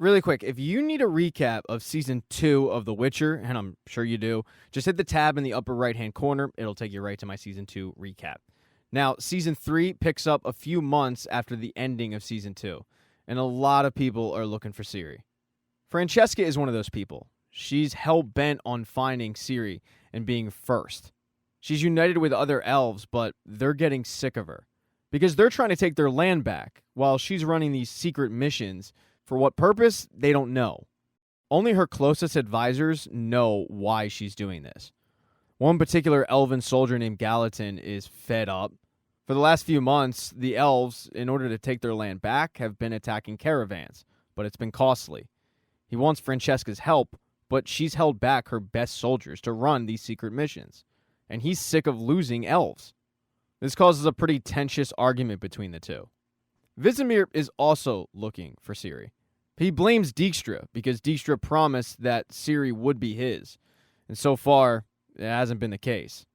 Really quick, if you need a recap of Season 2 of The Witcher, and I'm sure you do, just hit the tab in the upper right-hand corner. It'll take you right to my Season 2 recap. Now, Season 3 picks up a few months after the ending of Season 2, and a lot of people are looking for Ciri. Francesca is one of those people. She's hell-bent on finding Ciri and being first. She's united with other elves, but they're getting sick of her, because they're trying to take their land back, while she's running these secret missions. For what purpose, they don't know. Only her closest advisors know why she's doing this. One particular elven soldier named Gallatin is fed up. For the last few months, the elves, in order to take their land back, have been attacking caravans, but it's been costly. He wants Francesca's help, but she's held back her best soldiers to run these secret missions, and he's sick of losing elves. This causes a pretty tense argument between the two. Vizimir is also looking for Ciri. He blames Dijkstra because Dijkstra promised that Ciri would be his, and so far, it hasn't been the case.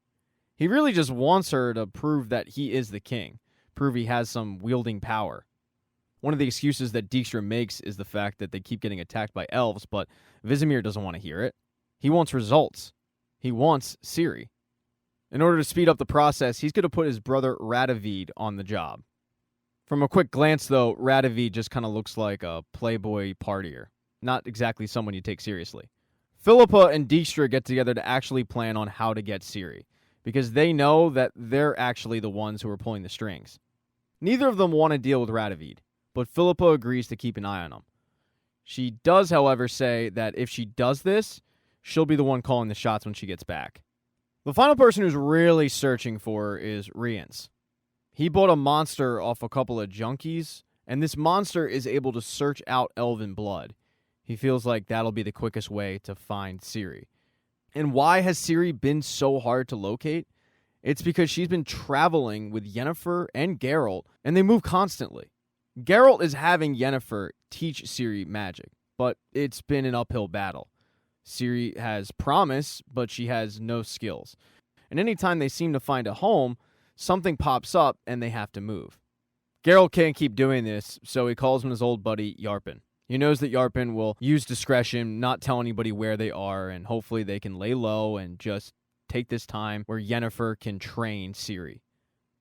He really just wants her to prove that he is the king, prove he has some wielding power. One of the excuses that Dijkstra makes is the fact that they keep getting attacked by elves, but Vizimir doesn't want to hear it. He wants results. He wants Ciri. In order to speed up the process, he's going to put his brother Radovid on the job. From a quick glance, though, Radovid just kind of looks like a playboy partier. Not exactly someone you take seriously. Philippa and Dijkstra get together to actually plan on how to get Ciri, because they know that they're actually the ones who are pulling the strings. Neither of them want to deal with Radovid, but Philippa agrees to keep an eye on him. She does, however, say that if she does this, she'll be the one calling the shots when she gets back. The final person who's really searching for her is Rience. He bought a monster off a couple of junkies, and this monster is able to search out elven blood. He feels like that'll be the quickest way to find Ciri. And why has Ciri been so hard to locate? It's because she's been traveling with Yennefer and Geralt, and they move constantly. Geralt is having Yennefer teach Ciri magic, but it's been an uphill battle. Ciri has promise, but she has no skills. And anytime they seem to find a home, something pops up and they have to move. Geralt can't keep doing this, so he calls on his old buddy Yarpen. He knows that Yarpen will use discretion, not tell anybody where they are, and hopefully they can lay low and just take this time where Yennefer can train Ciri.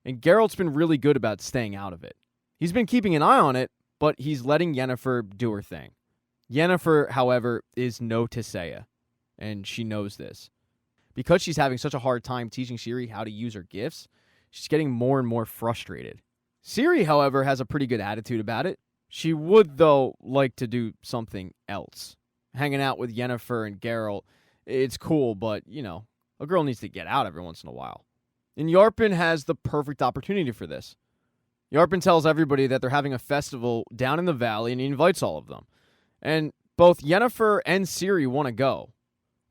And Geralt's been really good about staying out of it. He's been keeping an eye on it, but he's letting Yennefer do her thing. Yennefer, however, is no Tissaia, and she knows this. Because she's having such a hard time teaching Ciri how to use her gifts, she's getting more and more frustrated. Ciri, however, has a pretty good attitude about it. She would, though, like to do something else. Hanging out with Yennefer and Geralt, it's cool, but, a girl needs to get out every once in a while. And Yarpen has the perfect opportunity for this. Yarpen tells everybody that they're having a festival down in the valley, and he invites all of them. And both Yennefer and Ciri want to go.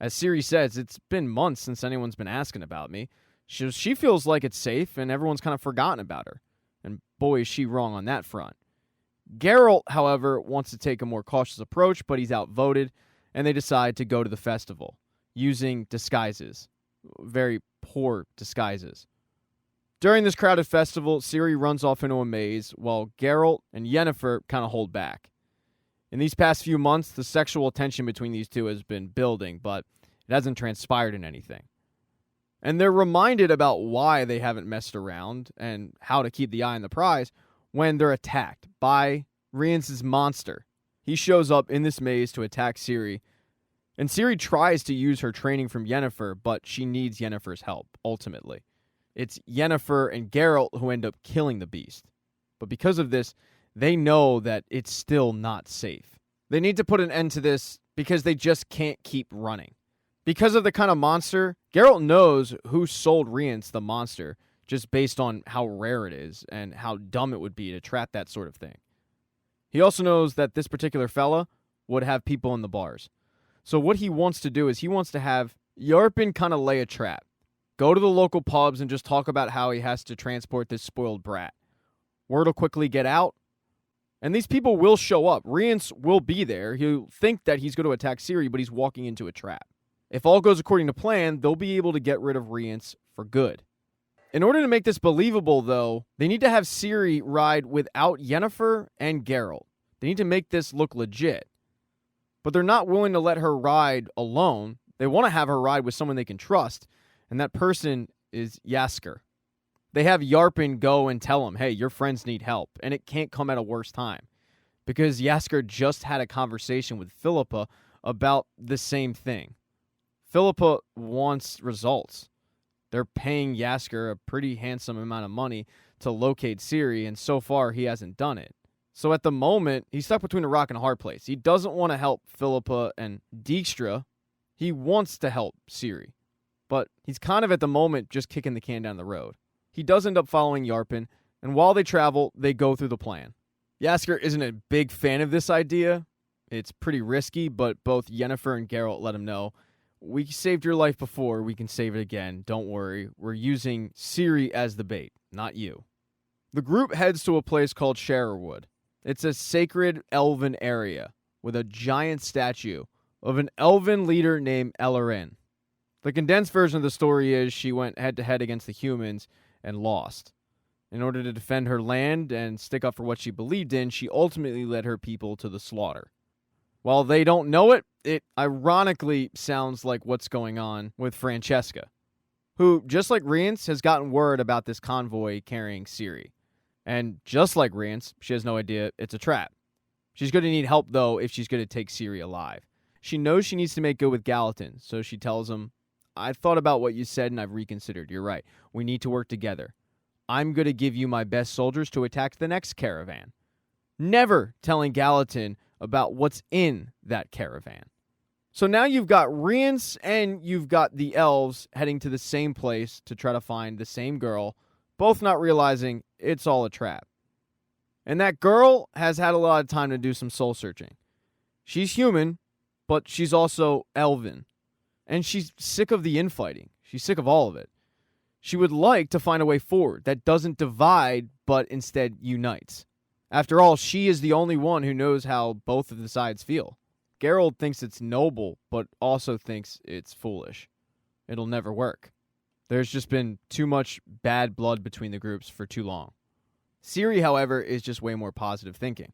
As Ciri says, it's been months since anyone's been asking about me. She feels like it's safe, and everyone's kind of forgotten about her. And boy, is she wrong on that front. Geralt, however, wants to take a more cautious approach, but he's outvoted, and they decide to go to the festival, using disguises. Very poor disguises. During this crowded festival, Ciri runs off into a maze, while Geralt and Yennefer kind of hold back. In these past few months, the sexual tension between these two has been building, but it hasn't transpired in anything. And they're reminded about why they haven't messed around and how to keep the eye on the prize when they're attacked by Rience's monster. He shows up in this maze to attack Ciri, and Ciri tries to use her training from Yennefer, but she needs Yennefer's help, ultimately. It's Yennefer and Geralt who end up killing the beast. But because of this, they know that it's still not safe. They need to put an end to this because they just can't keep running. Because of the kind of monster, Geralt knows who sold Rience the monster just based on how rare it is and how dumb it would be to trap that sort of thing. He also knows that this particular fella would have people in the bars. So what he wants to do is he wants to have Yarpen kind of lay a trap. Go to the local pubs and just talk about how he has to transport this spoiled brat. Word will quickly get out, and these people will show up. Rience will be there. He'll think that he's going to attack Ciri, but he's walking into a trap. If all goes according to plan, they'll be able to get rid of Rience for good. In order to make this believable, though, they need to have Ciri ride without Yennefer and Geralt. They need to make this look legit. But they're not willing to let her ride alone. They want to have her ride with someone they can trust, and that person is Jaskier. They have Yarpen go and tell him, hey, your friends need help, and it can't come at a worse time. Because Jaskier just had a conversation with Philippa about the same thing. Philippa wants results. They're paying Jaskier a pretty handsome amount of money to locate Ciri, and so far he hasn't done it. So at the moment, he's stuck between a rock and a hard place. He doesn't want to help Philippa and Dijkstra. He wants to help Ciri. But he's kind of at the moment just kicking the can down the road. He does end up following Yarpen, and while they travel, they go through the plan. Jaskier isn't a big fan of this idea. It's pretty risky, but both Yennefer and Geralt let him know, we saved your life before, we can save it again. Don't worry, we're using Ciri as the bait, not you. The group heads to a place called Sherrwood. It's a sacred elven area with a giant statue of an elven leader named Ellarin. The condensed version of the story is she went head-to-head against the humans and lost. In order to defend her land and stick up for what she believed in, she ultimately led her people to the slaughter. While they don't know it, it ironically sounds like what's going on with Francesca, who, just like Rience, has gotten word about this convoy carrying Ciri. And just like Rience, she has no idea it's a trap. She's going to need help, though, if she's going to take Ciri alive. She knows she needs to make good with Gallatin, so she tells him, I've thought about what you said and I've reconsidered. You're right. We need to work together. I'm going to give you my best soldiers to attack the next caravan. Never telling Gallatin about what's in that caravan. So now you've got Rience and you've got the elves heading to the same place to try to find the same girl, both not realizing it's all a trap. And that girl has had a lot of time to do some soul searching. She's human, but she's also elven. And she's sick of the infighting. She's sick of all of it. She would like to find a way forward that doesn't divide, but instead unites. After all, she is the only one who knows how both of the sides feel. Geralt thinks it's noble, but also thinks it's foolish. It'll never work. There's just been too much bad blood between the groups for too long. Ciri, however, is just way more positive thinking.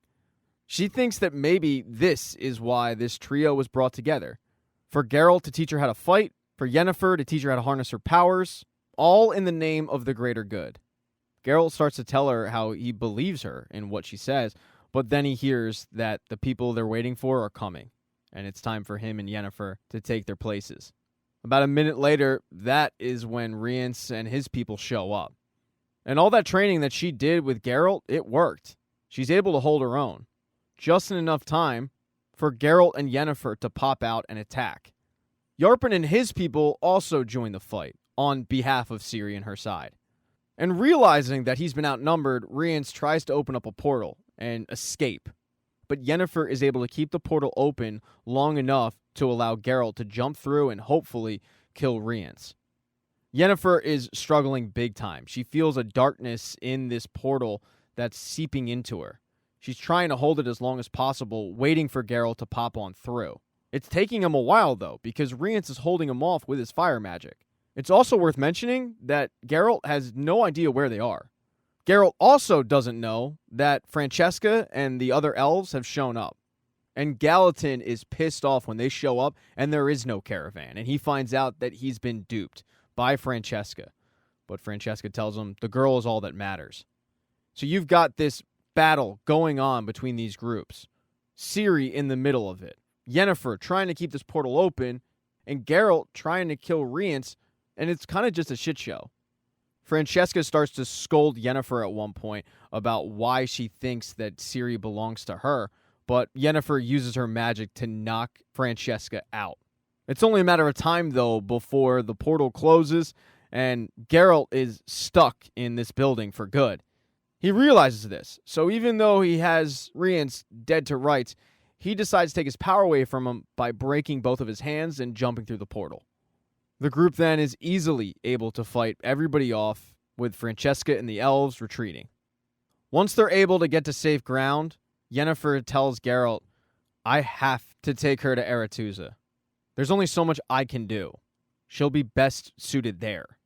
She thinks that maybe this is why this trio was brought together. For Geralt to teach her how to fight, for Yennefer to teach her how to harness her powers, all in the name of the greater good. Geralt starts to tell her how he believes her in what she says, but then he hears that the people they're waiting for are coming, and it's time for him and Yennefer to take their places. About a minute later, that is when Rience and his people show up. And all that training that she did with Geralt, it worked. She's able to hold her own. Just in enough time for Geralt and Yennefer to pop out and attack. Yarpen and his people also join the fight on behalf of Ciri and her side. And realizing that he's been outnumbered, Rience tries to open up a portal and escape. But Yennefer is able to keep the portal open long enough to allow Geralt to jump through and hopefully kill Rience. Yennefer is struggling big time. She feels a darkness in this portal that's seeping into her. She's trying to hold it as long as possible, waiting for Geralt to pop on through. It's taking him a while, though, because Rience is holding him off with his fire magic. It's also worth mentioning that Geralt has no idea where they are. Geralt also doesn't know that Francesca and the other elves have shown up. And Gallatin is pissed off when they show up and there is no caravan, and he finds out that he's been duped by Francesca. But Francesca tells him the girl is all that matters. So you've got this battle going on between these groups. Ciri in the middle of it. Yennefer trying to keep this portal open, and Geralt trying to kill Rience, and it's kind of just a shit show. Francesca starts to scold Yennefer at one point about why she thinks that Ciri belongs to her, but Yennefer uses her magic to knock Francesca out. It's only a matter of time, though, before the portal closes, and Geralt is stuck in this building for good. He realizes this, so even though he has Rience dead to rights, he decides to take his power away from him by breaking both of his hands and jumping through the portal. The group then is easily able to fight everybody off, with Francesca and the elves retreating. Once they're able to get to safe ground, Yennefer tells Geralt, I have to take her to Aretuza. There's only so much I can do. She'll be best suited there.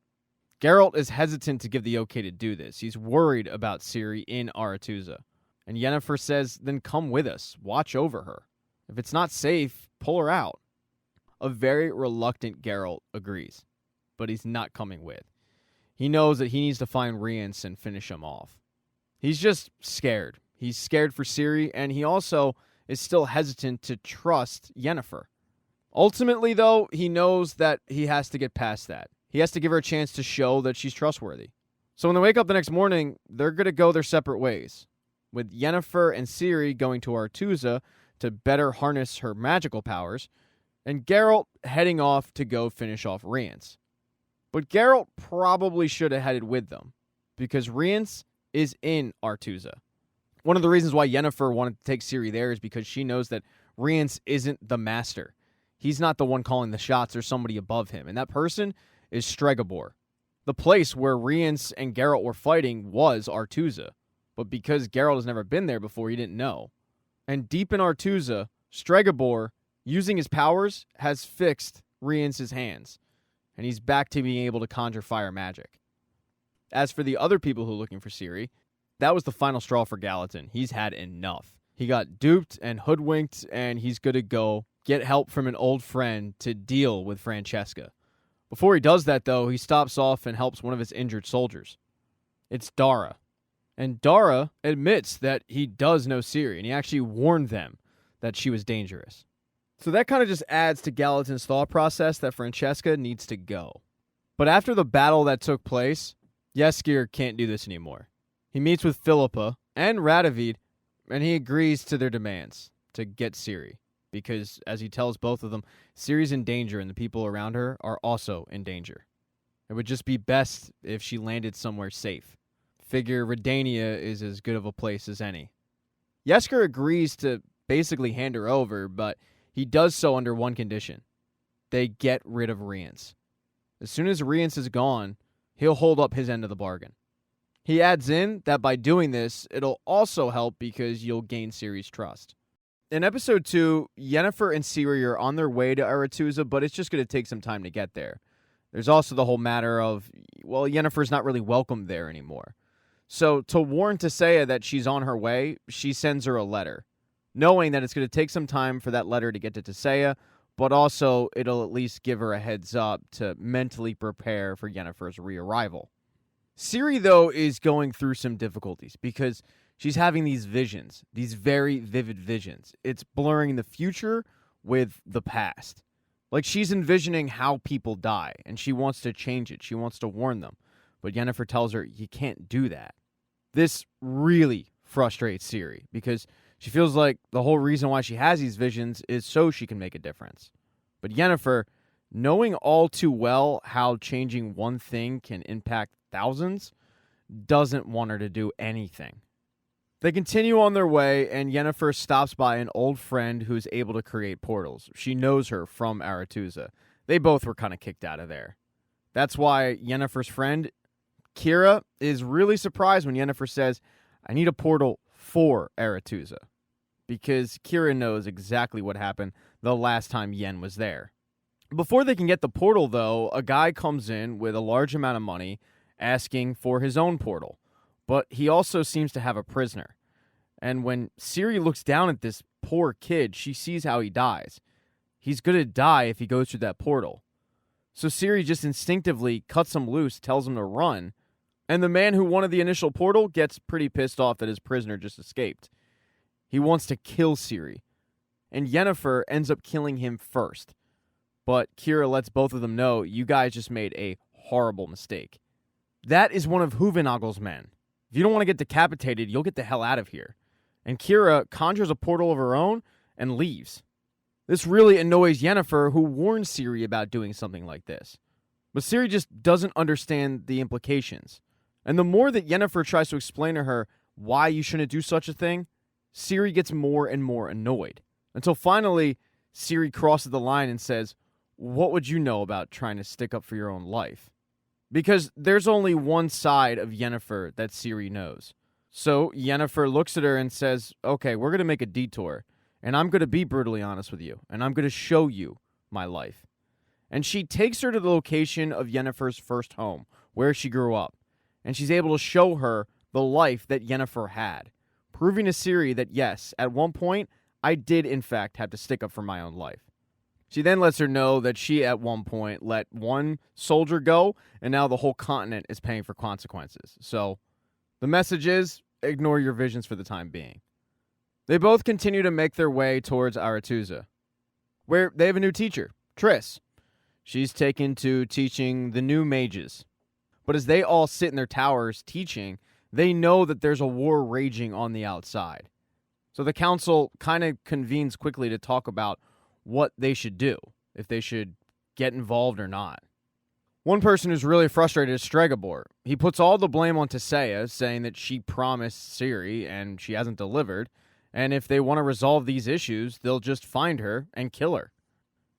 Geralt is hesitant to give the okay to do this. He's worried about Ciri in Aretuza. And Yennefer says, then come with us. Watch over her. If it's not safe, pull her out. A very reluctant Geralt agrees, but he's not coming with. He knows that he needs to find Rience and finish him off. He's just scared. He's scared for Ciri, and he also is still hesitant to trust Yennefer. Ultimately, though, he knows that he has to get past that. He has to give her a chance to show that she's trustworthy. So when they wake up the next morning, they're going to go their separate ways, with Yennefer and Ciri going to Aretuza to better harness her magical powers, and Geralt heading off to go finish off Rience. But Geralt probably should have headed with them, because Rience is in Aretuza. One of the reasons why Yennefer wanted to take Ciri there is because she knows that Rience isn't the master. He's not the one calling the shots or somebody above him, and that person is Stregobor. The place where Rience and Geralt were fighting was Aretuza, but because Geralt has never been there before, he didn't know. And deep in Aretuza, Stregobor, using his powers, has fixed Rience's hands, and he's back to being able to conjure fire magic. As for the other people who are looking for Ciri, that was the final straw for Gallatin. He's had enough. He got duped and hoodwinked, and he's going to go get help from an old friend to deal with Francesca. Before he does that, though, he stops off and helps one of his injured soldiers. It's Dara. And Dara admits that he does know Ciri, and he actually warned them that she was dangerous. So that kind of just adds to Gallatin's thought process that Francesca needs to go. But after the battle that took place, Jaskier can't do this anymore. He meets with Philippa and Radovid, and he agrees to their demands to get Ciri. Because, as he tells both of them, Ciri's in danger and the people around her are also in danger. It would just be best if she landed somewhere safe. Figure Redania is as good of a place as any. Jaskier agrees to basically hand her over, but he does so under one condition. They get rid of Rience. As soon as Rience is gone, he'll hold up his end of the bargain. He adds in that by doing this, it'll also help because you'll gain Ciri's trust. In episode 2, Yennefer and Ciri are on their way to Aretuza, but it's just going to take some time to get there. There's also the whole matter of, well, Yennefer's not really welcome there anymore. So to warn Tissaia that she's on her way, she sends her a letter, knowing that it's going to take some time for that letter to get to Tissaia, but also it'll at least give her a heads up to mentally prepare for Yennefer's re-arrival. Ciri, though, is going through some difficulties because she's having these visions, these very vivid visions. It's blurring the future with the past. Like, she's envisioning how people die, and she wants to change it. She wants to warn them. But Yennefer tells her, you can't do that. This really frustrates Ciri, because she feels like the whole reason why she has these visions is so she can make a difference. But Yennefer, knowing all too well how changing one thing can impact thousands, doesn't want her to do anything. They continue on their way, and Yennefer stops by an old friend who's able to create portals. She knows her from Aretuza. They both were kind of kicked out of there. That's why Yennefer's friend, Kira, is really surprised when Yennefer says, I need a portal for Aretuza. Because Kira knows exactly what happened the last time Yen was there. Before they can get the portal, though, a guy comes in with a large amount of money asking for his own portal. But he also seems to have a prisoner. And when Ciri looks down at this poor kid, she sees how he dies. He's going to die if he goes through that portal. So Ciri just instinctively cuts him loose, tells him to run. And the man who wanted the initial portal gets pretty pissed off that his prisoner just escaped. He wants to kill Ciri. And Yennefer ends up killing him first. But Kira lets both of them know, you guys just made a horrible mistake. That is one of Huvinagel's men. If you don't want to get decapitated, you'll get the hell out of here. And Kira conjures a portal of her own and leaves. This really annoys Yennefer, who warns Ciri about doing something like this. But Ciri just doesn't understand the implications. And the more that Yennefer tries to explain to her why you shouldn't do such a thing, Ciri gets more and more annoyed. Until finally, Ciri crosses the line and says, what would you know about trying to stick up for your own life? Because there's only one side of Yennefer that Ciri knows. So Yennefer looks at her and says, okay, we're going to make a detour. And I'm going to be brutally honest with you. And I'm going to show you my life. And she takes her to the location of Yennefer's first home, where she grew up. And she's able to show her the life that Yennefer had. Proving to Ciri that, yes, at one point, I did, in fact, have to stick up for my own life. She then lets her know that she, at one point, let one soldier go, and now the whole continent is paying for consequences. So, the message is, ignore your visions for the time being. They both continue to make their way towards Aretuza, where they have a new teacher, Triss. She's taken to teaching the new mages. But as they all sit in their towers teaching, they know that there's a war raging on the outside. So the council kind of convenes quickly to talk about what they should do, if they should get involved or not. One person who's really frustrated is Stregobor. He puts all the blame on Tissaia, saying that she promised Ciri and she hasn't delivered, and if they want to resolve these issues, they'll just find her and kill her.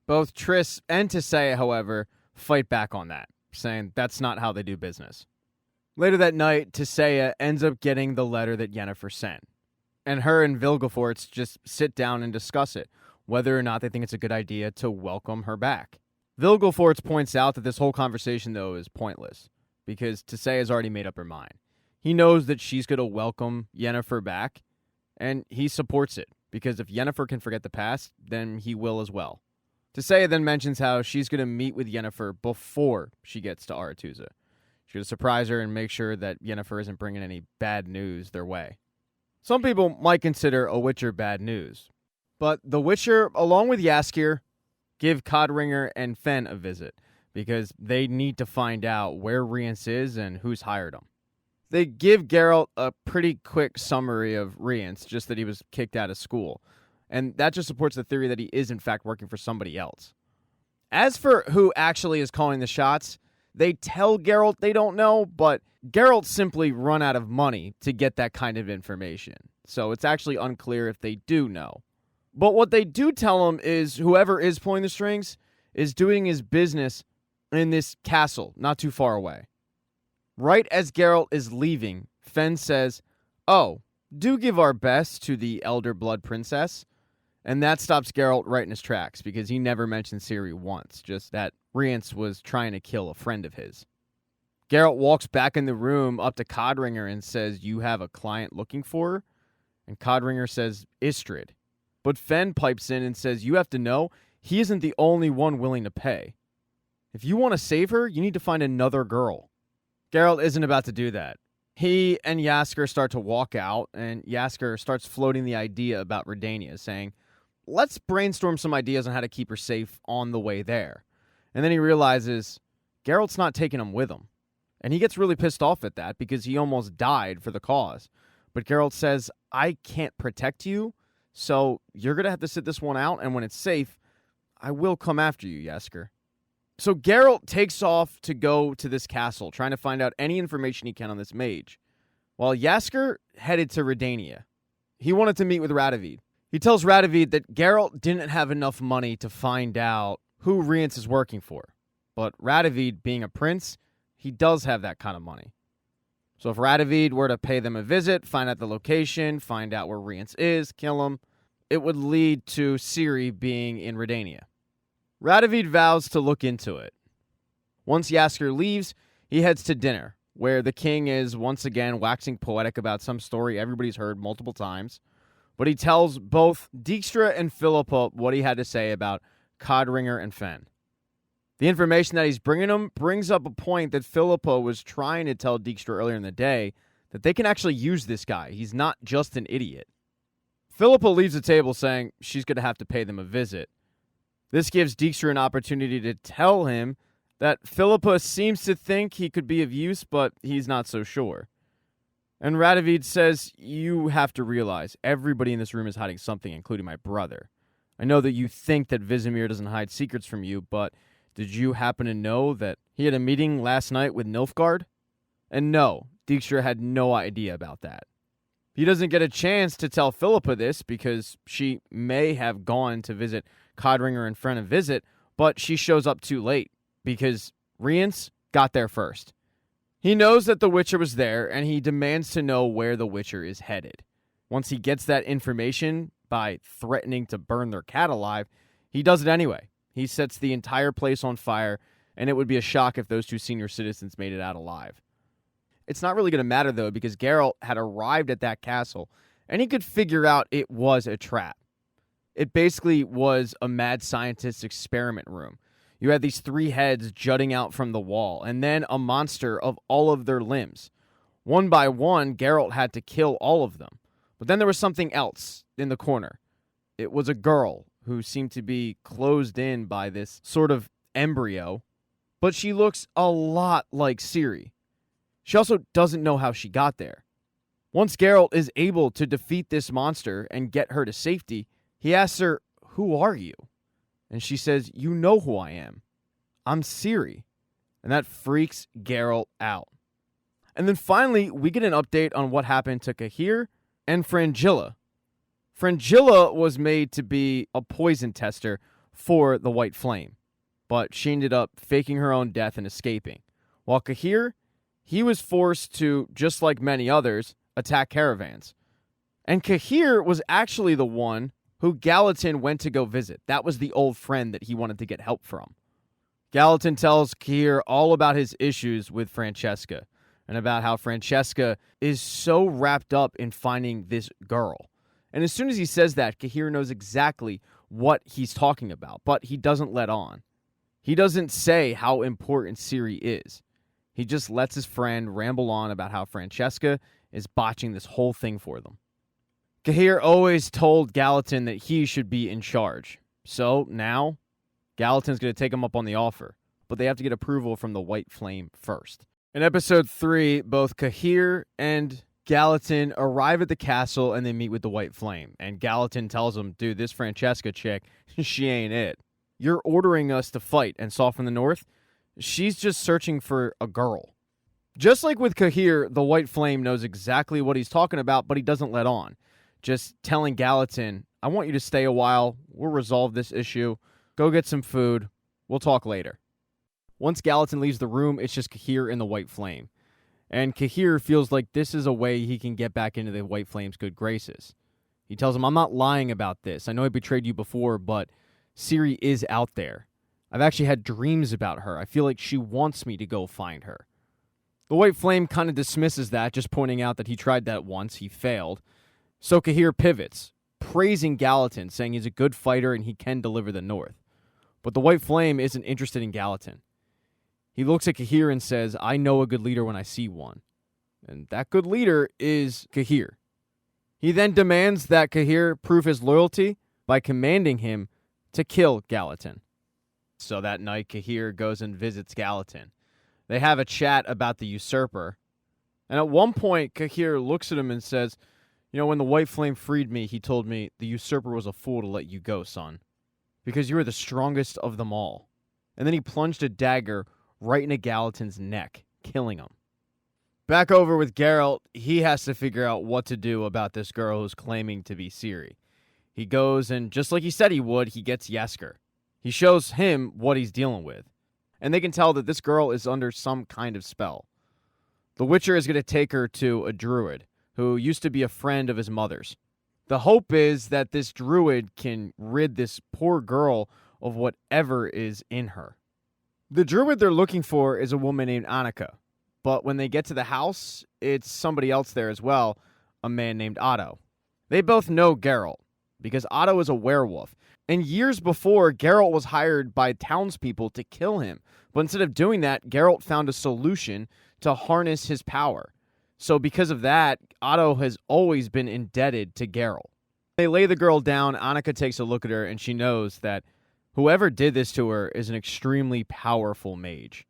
Both Triss and Tissaia, however, fight back on that, saying that's not how they do business. Later that night, Tissaia ends up getting the letter that Yennefer sent, and her and Vilgefortz just sit down and discuss it, whether or not they think it's a good idea to welcome her back. Vilgefortz points out that this whole conversation, though, is pointless, because Tissaia's already made up her mind. He knows that she's going to welcome Yennefer back, and he supports it, because if Yennefer can forget the past, then he will as well. Tissaia then mentions how she's going to meet with Yennefer before she gets to Aretuza. She's going to surprise her and make sure that Yennefer isn't bringing any bad news their way. Some people might consider a Witcher bad news, but the Witcher, along with Jaskier, give Codringer and Fen a visit, because they need to find out where Rience is and who's hired him. They give Geralt a pretty quick summary of Rience, just that he was kicked out of school, and that just supports the theory that he is in fact working for somebody else. As for who actually is calling the shots, they tell Geralt they don't know, but Geralt simply run out of money to get that kind of information, so it's actually unclear if they do know. But what they do tell him is whoever is pulling the strings is doing his business in this castle not too far away. Right as Geralt is leaving, Fen says, "Oh, do give our best to the Elder Blood Princess." And that stops Geralt right in his tracks, because he never mentioned Ciri once, just that Rience was trying to kill a friend of his. Geralt walks back in the room up to Codringer and says, "You have a client looking for her?" And Codringer says, "Istrid." But Fen pipes in and says, "You have to know, he isn't the only one willing to pay. If you want to save her, you need to find another girl." Geralt isn't about to do that. He and Jaskier start to walk out, and Jaskier starts floating the idea about Redania, saying, "Let's brainstorm some ideas on how to keep her safe on the way there." And then he realizes Geralt's not taking him with him. And he gets really pissed off at that, because he almost died for the cause. But Geralt says, "I can't protect you, so you're going to have to sit this one out, and when it's safe, I will come after you, Jaskier." So Geralt takes off to go to this castle, trying to find out any information he can on this mage, while Jaskier headed to Redania. He wanted to meet with Radovid. He tells Radovid that Geralt didn't have enough money to find out who Rience is working for. But Radovid, being a prince, he does have that kind of money. So if Radovid were to pay them a visit, find out the location, find out where Rience is, kill him, it would lead to Ciri being in Redania. Radovid vows to look into it. Once Jaskier leaves, he heads to dinner, where the king is once again waxing poetic about some story everybody's heard multiple times. But he tells both Dijkstra and Philippa what he had to say about Codringer and Fen. The information that he's bringing them brings up a point that Philippa was trying to tell Dijkstra earlier in the day, that they can actually use this guy. He's not just an idiot. Philippa leaves the table saying she's going to have to pay them a visit. This gives Dijkstra an opportunity to tell him that Philippa seems to think he could be of use, but he's not so sure. And Radovid says, "You have to realize everybody in this room is hiding something, including my brother. I know that you think that Vizimir doesn't hide secrets from you, but did you happen to know that he had a meeting last night with Nilfgaard?" And no, Dijkstra had no idea about that. He doesn't get a chance to tell Philippa this, because she may have gone to visit Codringer and Fen a visit, but she shows up too late, because Rience got there first. He knows that the Witcher was there, and he demands to know where the Witcher is headed. Once he gets that information by threatening to burn their cat alive, he does it anyway. He sets the entire place on fire, and it would be a shock if those two senior citizens made it out alive. It's not really going to matter, though, because Geralt had arrived at that castle, and he could figure out it was a trap. It basically was a mad scientist experiment room. You had these 3 heads jutting out from the wall, and then a monster of all of their limbs. One by one, Geralt had to kill all of them. But then there was something else in the corner. It was a girl who seemed to be closed in by this sort of embryo, but she looks a lot like Ciri. She also doesn't know how she got there. Once Geralt is able to defeat this monster and get her to safety, he asks her, "Who are you?" And she says, "You know who I am. I'm Ciri." And that freaks Geralt out. And then finally, we get an update on what happened to Cahir and Frangilla. Frangilla was made to be a poison tester for the White Flame, but she ended up faking her own death and escaping. While Cahir, he was forced to, just like many others, attack caravans. And Cahir was actually the one who Gallatin went to go visit. That was the old friend that he wanted to get help from. Gallatin tells Cahir all about his issues with Francesca and about how Francesca is so wrapped up in finding this girl. And as soon as he says that, Cahir knows exactly what he's talking about, but he doesn't let on. He doesn't say how important Ciri is. He just lets his friend ramble on about how Francesca is botching this whole thing for them. Cahir always told Gallatin that he should be in charge. So now, Gallatin's going to take him up on the offer, but they have to get approval from the White Flame first. In episode 3, both Cahir and Gallatin arrive at the castle and they meet with the White Flame. And Gallatin tells him, "Dude, this Francesca chick, she ain't it. You're ordering us to fight and soften the North. She's just searching for a girl." Just like with Cahir, the White Flame knows exactly what he's talking about, but he doesn't let on. Just telling Gallatin, "I want you to stay a while. We'll resolve this issue. Go get some food. We'll talk later." Once Gallatin leaves the room, it's just Cahir and the White Flame. And Cahir feels like this is a way he can get back into the White Flame's good graces. He tells him, "I'm not lying about this. I know I betrayed you before, but Ciri is out there. I've actually had dreams about her. I feel like she wants me to go find her." The White Flame kind of dismisses that, just pointing out that he tried that once. He failed. So Cahir pivots, praising Gallatin, saying he's a good fighter and he can deliver the North. But the White Flame isn't interested in Gallatin. He looks at Cahir and says, "I know a good leader when I see one." And that good leader is Cahir. He then demands that Cahir prove his loyalty by commanding him to kill Gallatin. So that night, Cahir goes and visits Gallatin. They have a chat about the usurper. And at one point, Cahir looks at him and says, "When the White Flame freed me, he told me the usurper was a fool to let you go, son, because you are the strongest of them all." And then he plunged a dagger right into Gallatin's neck, killing him. Back over with Geralt, he has to figure out what to do about this girl who's claiming to be Ciri. He goes and, just like he said he would, he gets Jaskier. He shows him what he's dealing with. And they can tell that this girl is under some kind of spell. The Witcher is going to take her to a druid who used to be a friend of his mother's. The hope is that this druid can rid this poor girl of whatever is in her. The druid they're looking for is a woman named Annika, but when they get to the house, it's somebody else there as well, a man named Otto. They both know Geralt, because Otto is a werewolf, and years before, Geralt was hired by townspeople to kill him, but instead of doing that, Geralt found a solution to harness his power. So because of that, Otto has always been indebted to Geralt. They lay the girl down, Annika takes a look at her, and she knows that whoever did this to her is an extremely powerful mage.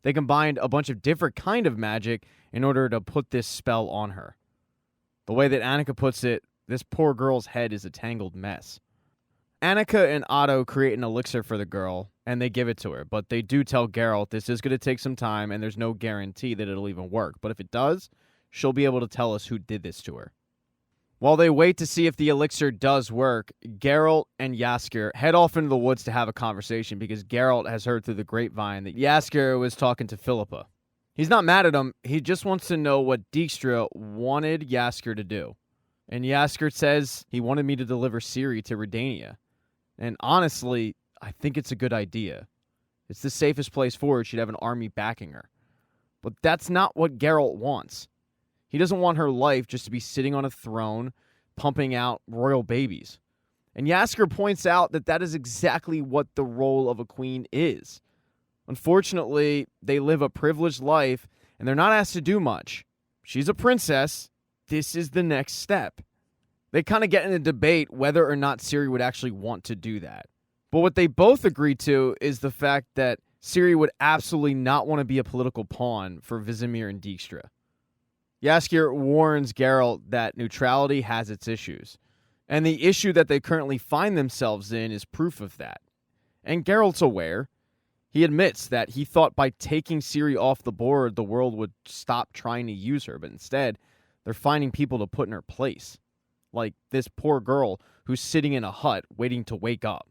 They combined a bunch of different kind of magic in order to put this spell on her. The way that Annika puts it, this poor girl's head is a tangled mess. Annika and Otto create an elixir for the girl, and they give it to her, but they do tell Geralt this is going to take some time, and there's no guarantee that it'll even work. But if it does, she'll be able to tell us who did this to her. While they wait to see if the elixir does work, Geralt and Jaskier head off into the woods to have a conversation because Geralt has heard through the grapevine that Jaskier was talking to Philippa. He's not mad at him, he just wants to know what Dijkstra wanted Jaskier to do. And Jaskier says he wanted me to deliver Ciri to Redania. And honestly, I think it's a good idea. It's the safest place for her. She'd have an army backing her. But that's not what Geralt wants. He doesn't want her life just to be sitting on a throne, pumping out royal babies. And Yasker points out that that is exactly what the role of a queen is. Unfortunately, they live a privileged life, and they're not asked to do much. She's a princess. This is the next step. They kind of get in a debate whether or not Ciri would actually want to do that. But what they both agree to is the fact that Ciri would absolutely not want to be a political pawn for Vizimir and Dijkstra. Jaskier warns Geralt that neutrality has its issues, and the issue that they currently find themselves in is proof of that. And Geralt's aware. He admits that he thought by taking Ciri off the board, the world would stop trying to use her, but instead, they're finding people to put in her place. Like this poor girl who's sitting in a hut waiting to wake up.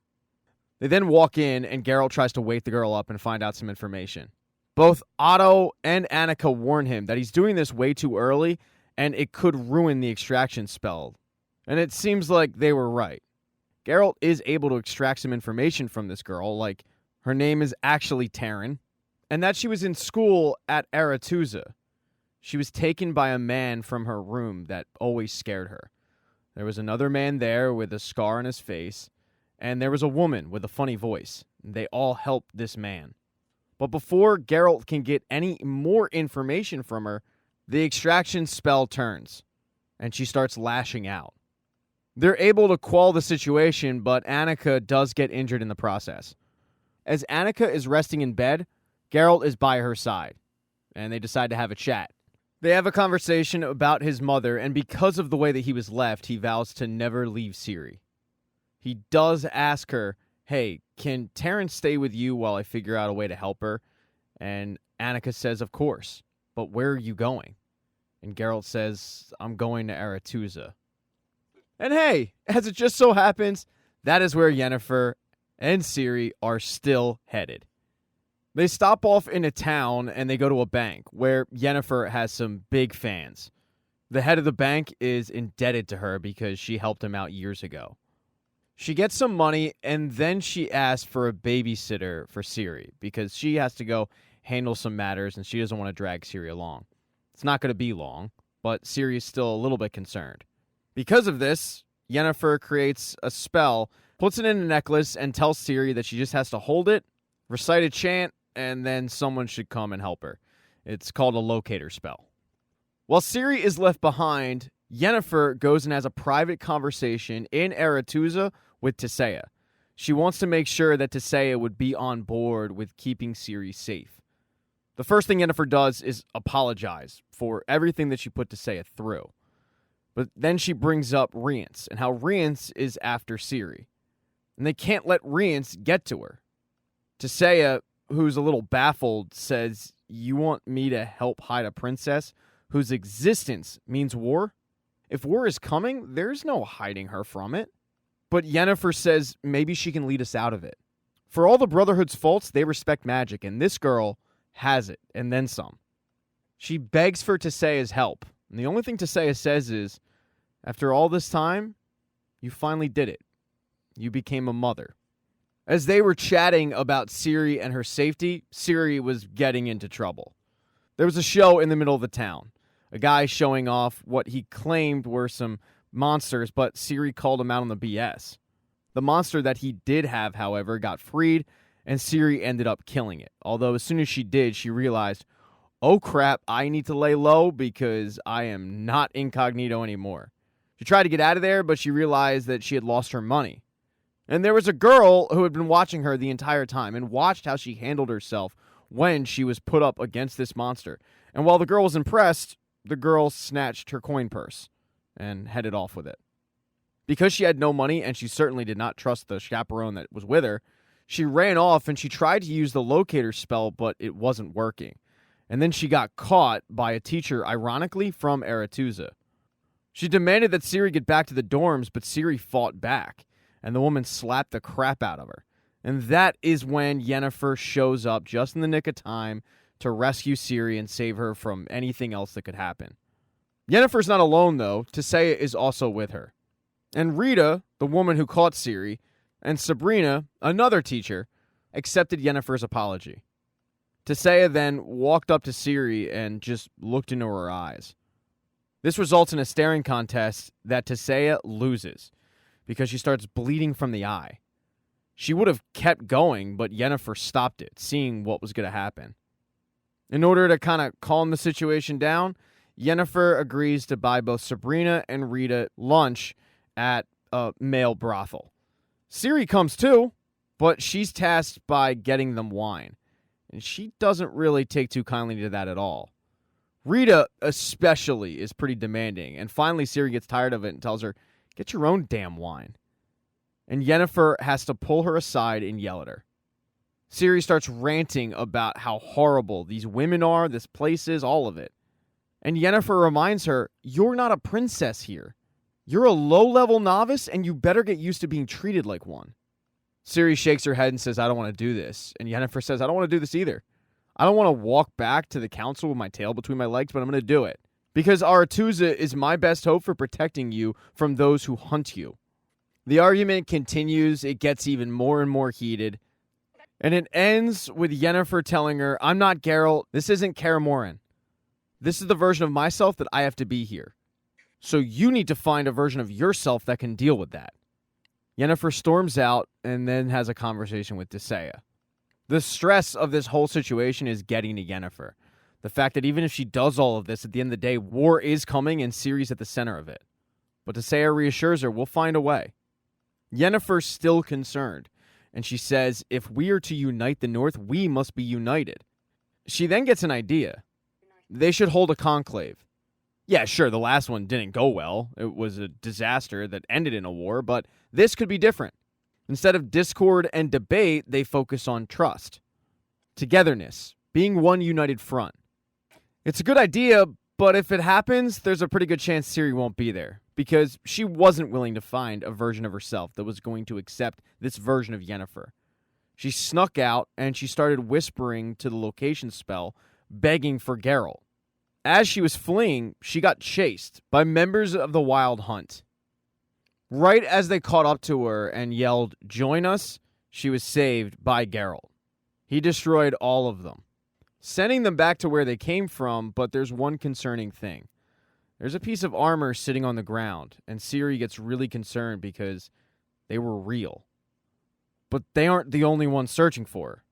They then walk in, and Geralt tries to wake the girl up and find out some information. Both Otto and Annika warn him that he's doing this way too early, and it could ruin the extraction spell. And it seems like they were right. Geralt is able to extract some information from this girl, like her name is actually Taryn, and that she was in school at Aretuza. She was taken by a man from her room that always scared her. There was another man there with a scar on his face, and there was a woman with a funny voice. They all helped this man. But before Geralt can get any more information from her, the extraction spell turns, and she starts lashing out. They're able to quell the situation, but Annika does get injured in the process. As Annika is resting in bed, Geralt is by her side, and they decide to have a chat. They have a conversation about his mother, and because of the way that he was left, he vows to never leave Ciri. He does ask her, hey, can Taryn stay with you while I figure out a way to help her? And Annika says, of course, but where are you going? And Geralt says, I'm going to Aretuza. And hey, as it just so happens, that is where Yennefer and Ciri are still headed. They stop off in a town and they go to a bank where Yennefer has some big fans. The head of the bank is indebted to her because she helped him out years ago. She gets some money and then she asks for a babysitter for Ciri because she has to go handle some matters and she doesn't want to drag Ciri along. It's not going to be long, but Ciri is still a little bit concerned. Because of this, Yennefer creates a spell, puts it in a necklace, and tells Ciri that she just has to hold it, recite a chant, and then someone should come and help her. It's called a locator spell. While Ciri is left behind, Yennefer goes and has a private conversation in Aretuza with Tissaia. She wants to make sure that Tissaia would be on board with keeping Ciri safe. The first thing Yennefer does is apologize for everything that she put Tissaia through. But then she brings up Rience and how Rience is after Ciri. And they can't let Rience get to her. Tissaia, who's a little baffled, says, you want me to help hide a princess whose existence means war? If war is coming, there's no hiding her from it. But Yennefer says maybe she can lead us out of it. For all the Brotherhood's faults, they respect magic, and this girl has it, and then some. She begs for Tissaia's help, and the only thing Tissaia says is, after all this time, you finally did it. You became a mother. As they were chatting about Ciri and her safety, Ciri was getting into trouble. There was a show in the middle of the town. A guy showing off what he claimed were some monsters, but Ciri called him out on the BS. The monster that he did have, however, got freed, and Ciri ended up killing it. Although as soon as she did, she realized, oh crap, I need to lay low because I am not incognito anymore. She tried to get out of there, but she realized that she had lost her money. And there was a girl who had been watching her the entire time and watched how she handled herself when she was put up against this monster. And while the girl was impressed, the girl snatched her coin purse and headed off with it. Because she had no money and she certainly did not trust the chaperone that was with her, she ran off and she tried to use the locator spell, but it wasn't working. And then she got caught by a teacher, ironically, from Aretuza. She demanded that Ciri get back to the dorms, but Ciri fought back, and the woman slapped the crap out of her. And that is when Yennefer shows up just in the nick of time to rescue Ciri and save her from anything else that could happen. Yennefer's not alone, though. Tissaia is also with her. And Rita, the woman who caught Ciri, and Sabrina, another teacher, accepted Yennefer's apology. Tissaia then walked up to Ciri and just looked into her eyes. This results in a staring contest that Tissaia loses, because she starts bleeding from the eye. She would have kept going, but Yennefer stopped it, seeing what was going to happen. In order to kind of calm the situation down, Yennefer agrees to buy both Sabrina and Rita lunch at a male brothel. Ciri comes too, but she's tasked by getting them wine, and she doesn't really take too kindly to that at all. Rita especially is pretty demanding, and finally Ciri gets tired of it and tells her, "Get your own damn wine." And Yennefer has to pull her aside and yell at her. Ciri starts ranting about how horrible these women are, this place is, all of it. And Yennefer reminds her, "You're not a princess here. You're a low-level novice, and you better get used to being treated like one." Ciri shakes her head and says, "I don't want to do this." And Yennefer says, "I don't want to do this either. I don't want to walk back to the council with my tail between my legs, but I'm going to do it. Because Aretuza is my best hope for protecting you from those who hunt you." The argument continues. It gets even more and more heated. And it ends with Yennefer telling her, "I'm not Geralt. This isn't Kaer Morhen. This is the version of myself that I have to be here. So you need to find a version of yourself that can deal with that." Yennefer storms out and then has a conversation with Tissaia. The stress of this whole situation is getting to Yennefer. The fact that even if she does all of this, at the end of the day, war is coming and Ciri's at the center of it. But Tissaia reassures her, "We'll find a way." Yennefer's still concerned, and she says, "If we are to unite the North, we must be united." She then gets an idea. They should hold a conclave. Yeah, sure, the last one didn't go well. It was a disaster that ended in a war, but this could be different. Instead of discord and debate, they focus on trust, togetherness, being one united front. It's a good idea, but if it happens, there's a pretty good chance Ciri won't be there, because she wasn't willing to find a version of herself that was going to accept this version of Yennefer. She snuck out, and she started whispering to the location spell, begging for Geralt. As she was fleeing, she got chased by members of the Wild Hunt. Right as they caught up to her and yelled, "Join us," she was saved by Geralt. He destroyed all of them, sending them back to where they came from, but there's one concerning thing. There's a piece of armor sitting on the ground, and Ciri gets really concerned because they were real. But they aren't the only ones searching for her.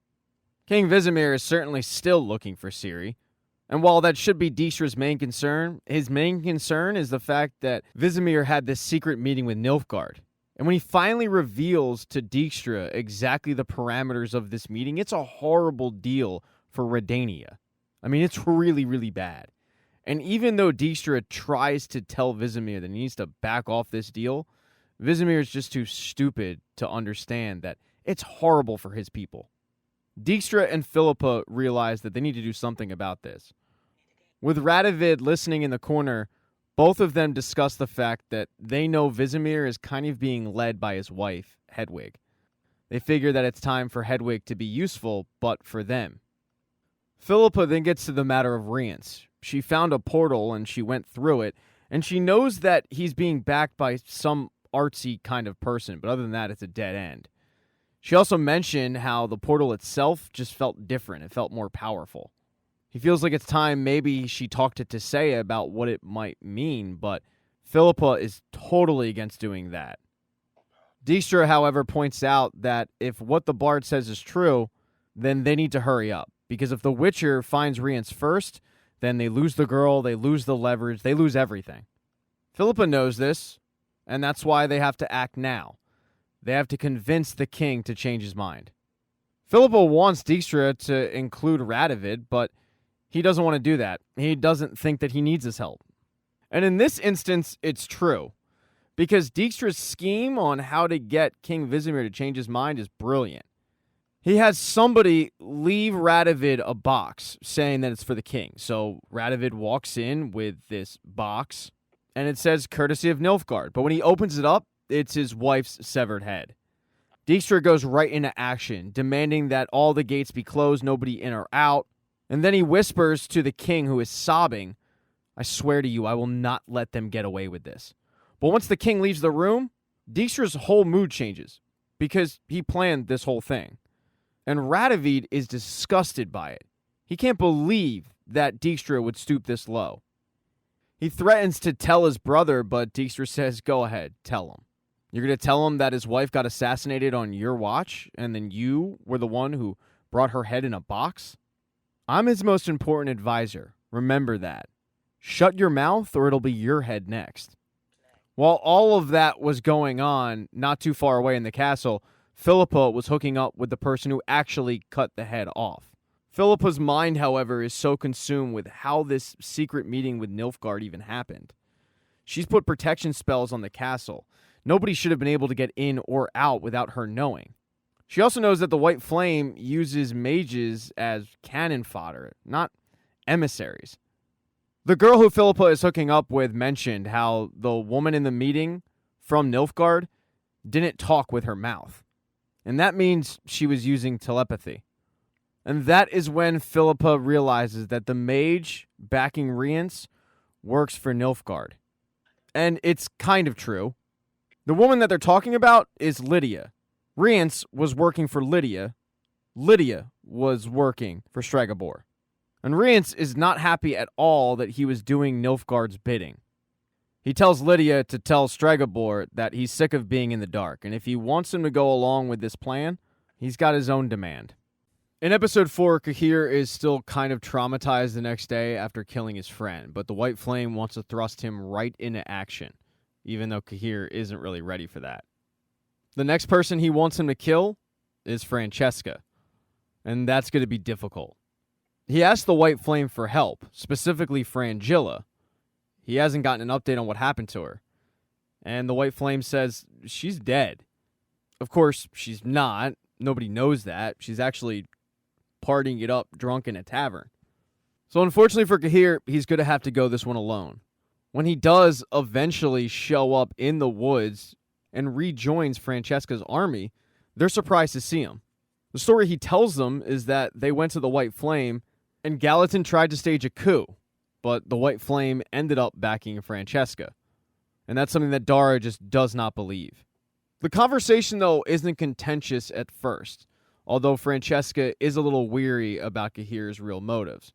King Vizimir is certainly still looking for Ciri, and while that should be Dijkstra's main concern, his main concern is the fact that Vizimir had this secret meeting with Nilfgaard. And when he finally reveals to Dijkstra exactly the parameters of this meeting, it's a horrible deal for Redania. I mean, it's really, really bad. And even though Dijkstra tries to tell Vizimir that he needs to back off this deal, Vizimir is just too stupid to understand that it's horrible for his people. Dijkstra and Philippa realize that they need to do something about this. With Radovid listening in the corner, both of them discuss the fact that they know Vizimir is kind of being led by his wife, Hedwig. They figure that it's time for Hedwig to be useful, but for them. Philippa then gets to the matter of Rience. She found a portal and she went through it, and she knows that he's being backed by some artsy kind of person, but other than that, it's a dead end. She also mentioned how the portal itself just felt different. It felt more powerful. He feels like it's time maybe she talked to Tissaia about what it might mean, but Philippa is totally against doing that. Dijkstra, however, points out that if what the bard says is true, then they need to hurry up. Because if the Witcher finds Rience first, then they lose the girl, they lose the leverage, they lose everything. Philippa knows this, and that's why they have to act now. They have to convince the king to change his mind. Philippa wants Dijkstra to include Radovid, but he doesn't want to do that. He doesn't think that he needs his help. And in this instance, it's true. Because Dijkstra's scheme on how to get King Vizimir to change his mind is brilliant. He has somebody leave Radovid a box saying that it's for the king. So Radovid walks in with this box, and it says courtesy of Nilfgaard. But when he opens it up, it's his wife's severed head. Dijkstra goes right into action, demanding that all the gates be closed, nobody in or out. And then he whispers to the king, who is sobbing, "I swear to you, I will not let them get away with this." But once the king leaves the room, Dijkstra's whole mood changes, because he planned this whole thing. And Radovid is disgusted by it. He can't believe that Dijkstra would stoop this low. He threatens to tell his brother, but Dijkstra says, "Go ahead, tell him." You're going to tell him that his wife got assassinated on your watch, and then you were the one who brought her head in a box? I'm his most important advisor. Remember that. Shut your mouth or it'll be your head next. While all of that was going on, not too far away in the castle, Philippa was hooking up with the person who actually cut the head off. Philippa's mind, however, is so consumed with how this secret meeting with Nilfgaard even happened. She's put protection spells on the castle. Nobody should have been able to get in or out without her knowing. She also knows that the White Flame uses mages as cannon fodder, not emissaries. The girl who Philippa is hooking up with mentioned how the woman in the meeting from Nilfgaard didn't talk with her mouth. And that means she was using telepathy. And that is when Philippa realizes that the mage backing Rience works for Nilfgaard. And it's kind of true. The woman that they're talking about is Lydia. Rience was working for Lydia. Lydia was working for Stregobor. And Rience is not happy at all that he was doing Nilfgaard's bidding. He tells Lydia to tell Stregobor that he's sick of being in the dark, and if he wants him to go along with this plan, he's got his own demand. In episode 4, Cahir is still kind of traumatized the next day after killing his friend, but the White Flame wants to thrust him right into action, even though Cahir isn't really ready for that. The next person he wants him to kill is Francesca, and that's going to be difficult. He asks the White Flame for help, specifically Frangilla. He hasn't gotten an update on what happened to her, and the White Flame says she's dead. Of course, she's not. Nobody knows that. She's actually partying it up drunk in a tavern. So unfortunately for Cahir, he's going to have to go this one alone. When he does eventually show up in the woods and rejoins Francesca's army, they're surprised to see him. The story he tells them is that they went to the White Flame and Gallatin tried to stage a coup, but the White Flame ended up backing Francesca. And that's something that Dara just does not believe. The conversation, though, isn't contentious at first, although Francesca is a little weary about Cahir's real motives.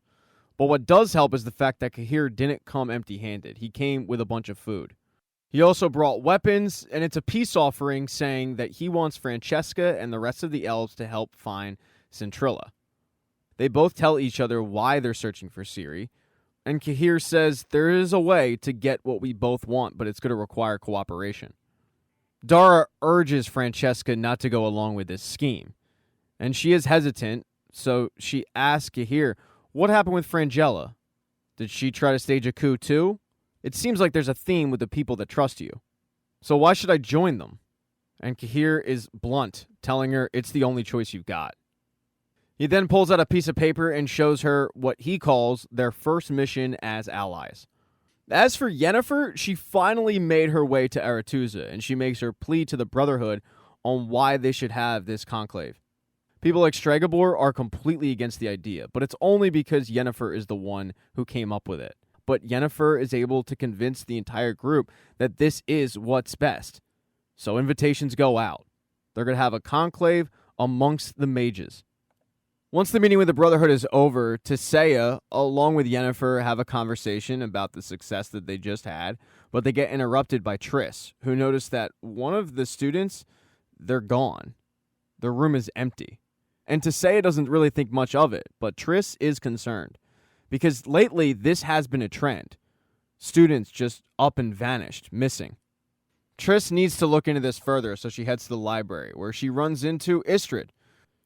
But what does help is the fact that Cahir didn't come empty-handed. He came with a bunch of food. He also brought weapons, and it's a peace offering saying that he wants Francesca and the rest of the elves to help find Centrilla. They both tell each other why they're searching for Ciri, and Cahir says there is a way to get what we both want, but it's going to require cooperation. Dara urges Francesca not to go along with this scheme, and she is hesitant, so she asks Cahir, what happened with Frangilla? Did she try to stage a coup too? It seems like there's a theme with the people that trust you. So why should I join them? And Cahir is blunt, telling her it's the only choice you've got. He then pulls out a piece of paper and shows her what he calls their first mission as allies. As for Yennefer, she finally made her way to Aretuza, and she makes her plea to the Brotherhood on why they should have this conclave. People like Stregobor are completely against the idea, but it's only because Yennefer is the one who came up with it. But Yennefer is able to convince the entire group that this is what's best. So invitations go out. They're going to have a conclave amongst the mages. Once the meeting with the Brotherhood is over, Tissaia, along with Yennefer, have a conversation about the success that they just had, but they get interrupted by Triss, who notice that one of the students, they're gone. The room is empty. And Tissaia doesn't really think much of it, but Triss is concerned. Because lately, this has been a trend. Students just up and vanished, missing. Triss needs to look into this further, so she heads to the library, where she runs into Istredd.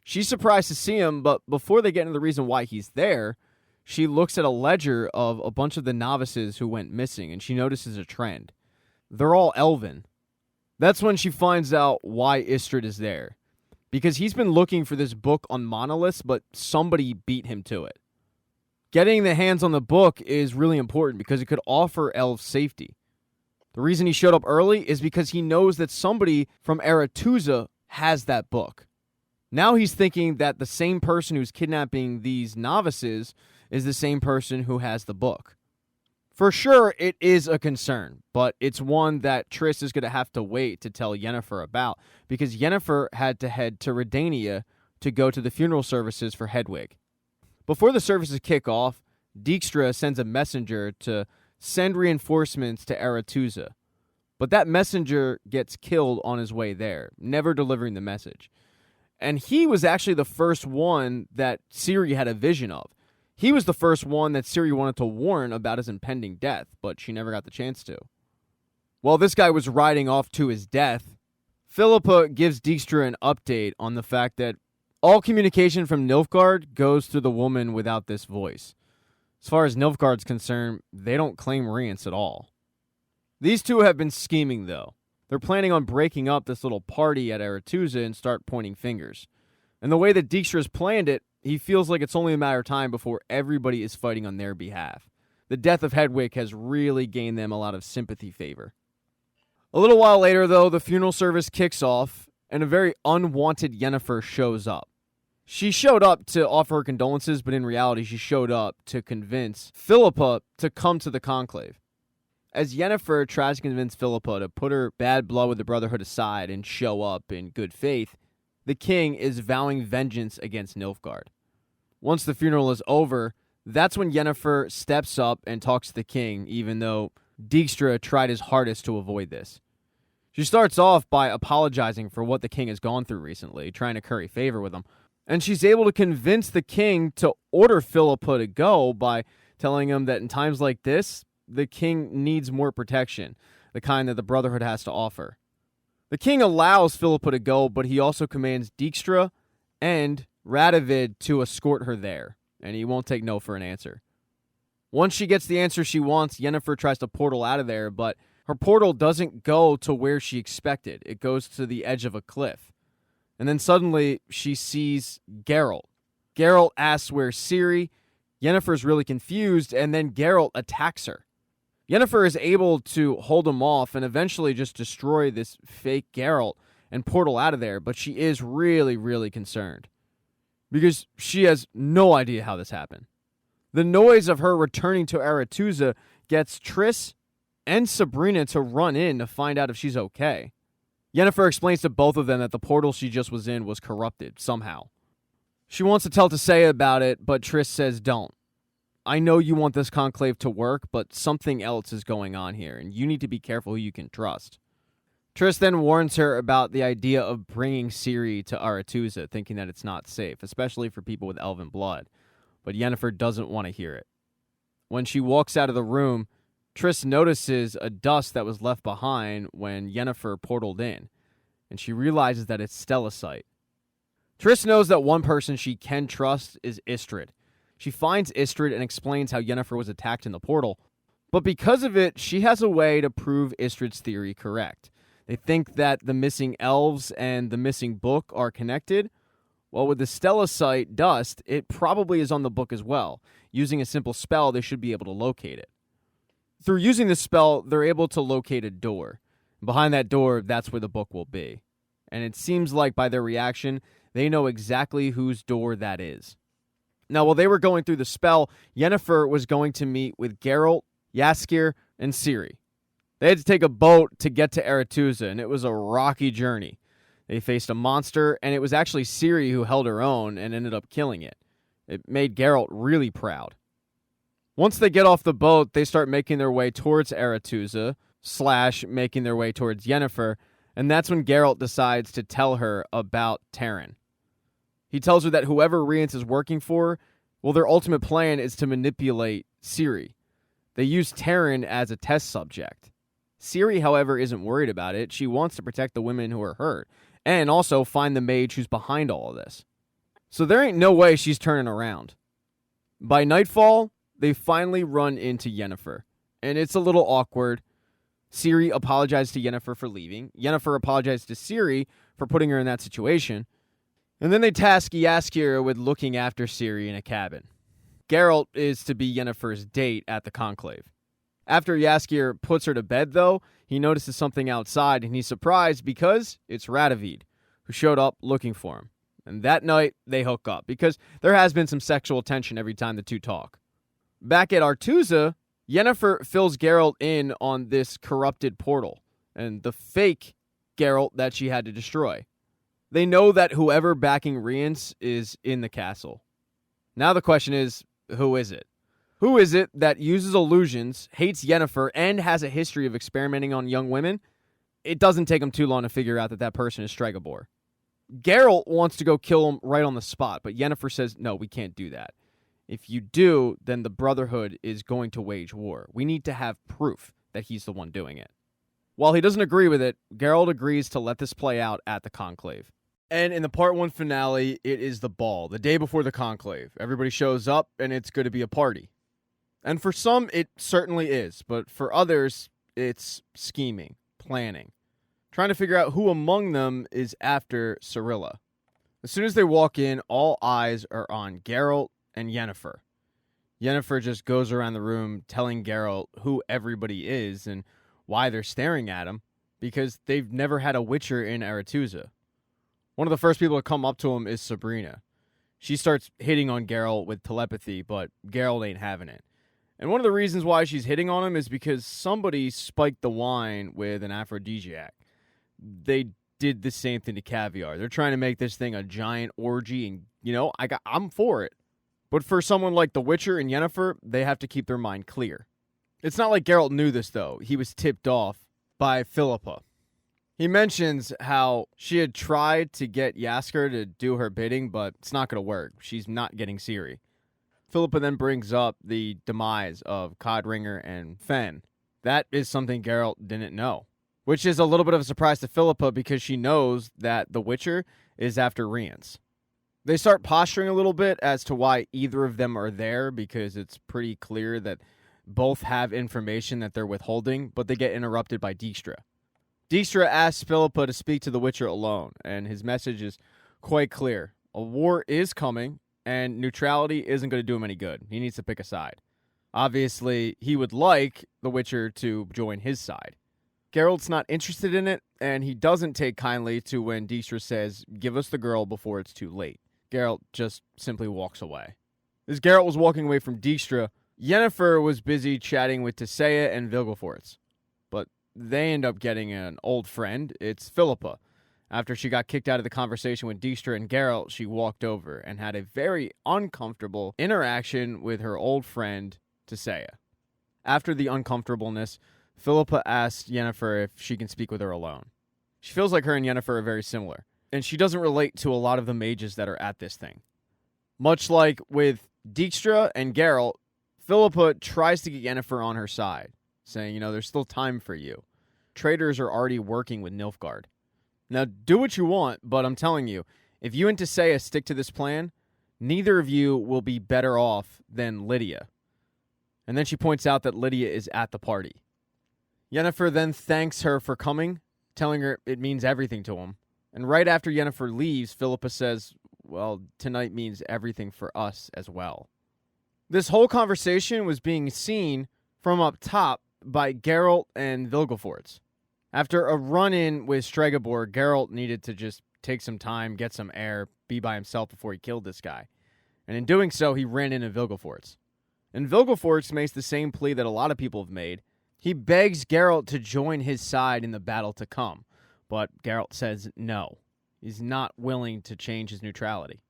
She's surprised to see him, but before they get into the reason why he's there, she looks at a ledger of a bunch of the novices who went missing, and she notices a trend. They're all elven. That's when she finds out why Istredd is there. Because he's been looking for this book on monoliths, but somebody beat him to it. Getting the hands on the book is really important because it could offer elves safety. The reason he showed up early is because he knows that somebody from Aretuza has that book. Now he's thinking that the same person who's kidnapping these novices is the same person who has the book. For sure, it is a concern, but it's one that Triss is going to have to wait to tell Yennefer about, because Yennefer had to head to Redania to go to the funeral services for Hedwig. Before the services kick off, Dijkstra sends a messenger to send reinforcements to Aretuza. But that messenger gets killed on his way there, never delivering the message. And he was actually the first one that Ciri had a vision of. He was the first one that Ciri wanted to warn about his impending death, but she never got the chance to. While this guy was riding off to his death, Philippa gives Dijkstra an update on the fact that all communication from Nilfgaard goes through the woman without this voice. As far as Nilfgaard's concerned, they don't claim Rience at all. These two have been scheming, though. They're planning on breaking up this little party at Aretuza and start pointing fingers. And the way that Dijkstra's planned it, he feels like it's only a matter of time before everybody is fighting on their behalf. The death of Hedwig has really gained them a lot of sympathy favor. A little while later, though, the funeral service kicks off, and a very unwanted Yennefer shows up. She showed up to offer her condolences, but in reality, she showed up to convince Philippa to come to the conclave. As Yennefer tries to convince Philippa to put her bad blood with the Brotherhood aside and show up in good faith, the king is vowing vengeance against Nilfgaard. Once the funeral is over, that's when Yennefer steps up and talks to the king, even though Dijkstra tried his hardest to avoid this. She starts off by apologizing for what the king has gone through recently, trying to curry favor with him, and she's able to convince the king to order Philippa to go by telling him that in times like this, the king needs more protection, the kind that the Brotherhood has to offer. The king allows Philippa to go, but he also commands Dijkstra and Radovid to escort her there, and he won't take no for an answer. Once she gets the answer she wants, Yennefer tries to portal out of there, but her portal doesn't go to where she expected. It goes to the edge of a cliff. And then suddenly, she sees Geralt. Geralt asks where's Ciri. Yennefer's really confused, and then Geralt attacks her. Yennefer is able to hold him off and eventually just destroy this fake Geralt and portal out of there, but she is really, really concerned because she has no idea how this happened. The noise of her returning to Aretuza gets Triss and Sabrina to run in to find out if she's okay. Yennefer explains to both of them that the portal she just was in was corrupted somehow. She wants to tell Tissaia about it, but Triss says don't. I know you want this conclave to work, but something else is going on here, and you need to be careful who you can trust. Triss then warns her about the idea of bringing Ciri to Aretuza, thinking that it's not safe, especially for people with elven blood. But Yennefer doesn't want to hear it. When she walks out of the room, Triss notices a dust that was left behind when Yennefer portaled in, and she realizes that it's Stellacite. Triss knows that one person she can trust is Istredd. She finds Istredd and explains how Yennefer was attacked in the portal, but because of it, she has a way to prove Istredd's theory correct. They think that the missing elves and the missing book are connected. Well, with the Stellacite dust, it probably is on the book as well. Using a simple spell, they should be able to locate it. Through using this spell, they're able to locate a door. Behind that door, that's where the book will be. And it seems like by their reaction, they know exactly whose door that is. Now, while they were going through the spell, Yennefer was going to meet with Geralt, Jaskier, and Ciri. They had to take a boat to get to Aretuza, and it was a rocky journey. They faced a monster, and it was actually Ciri who held her own and ended up killing it. It made Geralt really proud. Once they get off the boat, they start making their way towards Aretuza, / making their way towards Yennefer, and that's when Geralt decides to tell her about Terran. He tells her that whoever Rience is working for, well, their ultimate plan is to manipulate Ciri. They use Terran as a test subject. Ciri, however, isn't worried about it. She wants to protect the women who are hurt, and also find the mage who's behind all of this. So there ain't no way she's turning around. By nightfall, they finally run into Yennefer, and it's a little awkward. Ciri apologized to Yennefer for leaving. Yennefer apologized to Ciri for putting her in that situation. And then they task Jaskier with looking after Ciri in a cabin. Geralt is to be Yennefer's date at the conclave. After Jaskier puts her to bed, though, he notices something outside, and he's surprised because it's Radovid, who showed up looking for him. And that night, they hook up, because there has been some sexual tension every time the two talk. Back at Aretuza, Yennefer fills Geralt in on this corrupted portal, and the fake Geralt that she had to destroy. They know that whoever backing Rience is in the castle. Now the question is, who is it? Who is it that uses illusions, hates Yennefer, and has a history of experimenting on young women? It doesn't take him too long to figure out that that person is Stregobor. Geralt wants to go kill him right on the spot, but Yennefer says, no, we can't do that. If you do, then the Brotherhood is going to wage war. We need to have proof that he's the one doing it. While he doesn't agree with it, Geralt agrees to let this play out at the Conclave. And in the Part 1 finale, it is the ball, the day before the Conclave. Everybody shows up, and it's going to be a party. And for some, it certainly is, but for others, it's scheming, planning, trying to figure out who among them is after Cirilla. As soon as they walk in, all eyes are on Geralt and Yennefer. Yennefer just goes around the room telling Geralt who everybody is and why they're staring at him, because they've never had a Witcher in Aretuza. One of the first people to come up to him is Sabrina. She starts hitting on Geralt with telepathy, but Geralt ain't having it. And one of the reasons why she's hitting on him is because somebody spiked the wine with an aphrodisiac. They did the same thing to caviar. They're trying to make this thing a giant orgy, and, I'm for it. But for someone like The Witcher and Yennefer, they have to keep their mind clear. It's not like Geralt knew this, though. He was tipped off by Philippa. He mentions how she had tried to get Jaskier to do her bidding, but it's not going to work. She's not getting Ciri. Philippa then brings up the demise of Codringer and Fen. That is something Geralt didn't know, which is a little bit of a surprise to Philippa because she knows that The Witcher is after Rience. They start posturing a little bit as to why either of them are there, because it's pretty clear that both have information that they're withholding, but they get interrupted by Dijkstra. Dijkstra asks Philippa to speak to The Witcher alone, and his message is quite clear. A war is coming, and neutrality isn't going to do him any good. He needs to pick a side. Obviously, he would like The Witcher to join his side. Geralt's not interested in it, and he doesn't take kindly to when Dijkstra says, give us the girl before it's too late. Geralt just simply walks away. As Geralt was walking away from Dijkstra, Yennefer was busy chatting with Tissaia and Vilgefortz. But they end up getting an old friend. It's Philippa. After she got kicked out of the conversation with Dijkstra and Geralt, she walked over and had a very uncomfortable interaction with her old friend, Tissaia. After the uncomfortableness, Philippa asks Yennefer if she can speak with her alone. She feels like her and Yennefer are very similar, and she doesn't relate to a lot of the mages that are at this thing. Much like with Dijkstra and Geralt, Philippa tries to get Yennefer on her side, saying, there's still time for you. Traitors are already working with Nilfgaard. Now, do what you want, but I'm telling you, if you and Tissaia stick to this plan, neither of you will be better off than Lydia. And then she points out that Lydia is at the party. Yennefer then thanks her for coming, telling her it means everything to him. And right after Yennefer leaves, Philippa says, well, tonight means everything for us as well. This whole conversation was being seen from up top by Geralt and Vilgefortz. After a run-in with Stregobor, Geralt needed to just take some time, get some air, be by himself before he killed this guy. And in doing so, he ran into Vilgefortz. And Vilgefortz makes the same plea that a lot of people have made. He begs Geralt to join his side in the battle to come. But Geralt says no. He's not willing to change his neutrality.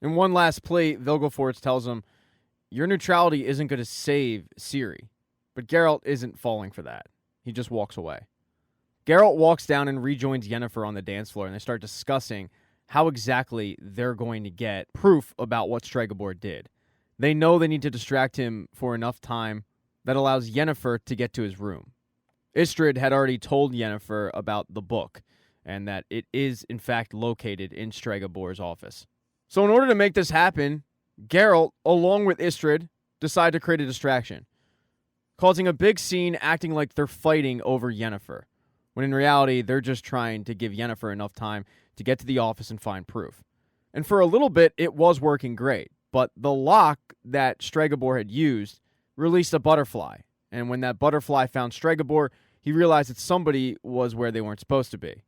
In one last plea, Vilgefortz tells him, your neutrality isn't going to save Ciri. But Geralt isn't falling for that. He just walks away. Geralt walks down and rejoins Yennefer on the dance floor, and they start discussing how exactly they're going to get proof about what Stregobor did. They know they need to distract him for enough time that allows Yennefer to get to his room. Istredd had already told Yennefer about the book, and that it is, in fact, located in Stregobor's office. So in order to make this happen, Geralt, along with Istredd, decide to create a distraction, causing a big scene acting like they're fighting over Yennefer, when in reality, they're just trying to give Yennefer enough time to get to the office and find proof. And for a little bit, it was working great, but the lock that Stregobor had used released a butterfly, and when that butterfly found Stregobor, he realized that somebody was where they weren't supposed to be.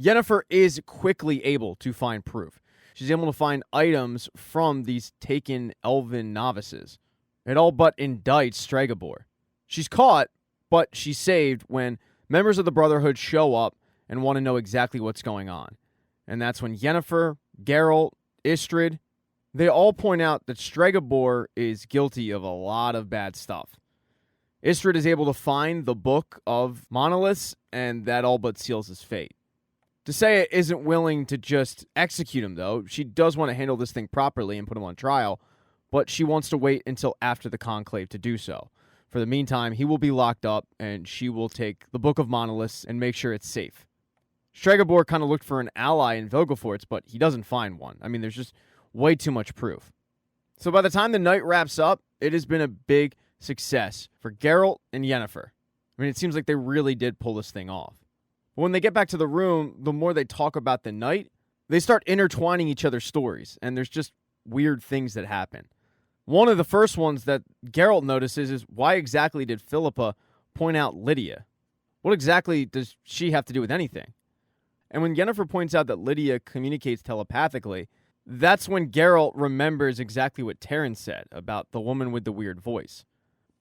Yennefer is quickly able to find proof. She's able to find items from these taken elven novices. It all but indicts Stregobor. She's caught, but she's saved when members of the Brotherhood show up and want to know exactly what's going on. And that's when Yennefer, Geralt, Istredd, They all point out that Stregobor is guilty of a lot of bad stuff. Istrid is able to find the book of monoliths, and that all but seals his fate. Tissaia isn't willing to just execute him, though. She does want to handle this thing properly and put him on trial, but she wants to wait until after the conclave to do so. For the meantime, he will be locked up, and she will take the Book of Monoliths and make sure it's safe. Stregobor kind of looked for an ally in Vilgefortz, but he doesn't find one. I mean, there's just way too much proof. So by the time the night wraps up, it has been a big success for Geralt and Yennefer. I mean, it seems like they really did pull this thing off. But when they get back to the room, the more they talk about the night, they start intertwining each other's stories, and there's just weird things that happen. One of the first ones that Geralt notices is, why exactly did Philippa point out Lydia? What exactly does she have to do with anything? And when Yennefer points out that Lydia communicates telepathically, that's when Geralt remembers exactly what Terran said about the woman with the weird voice.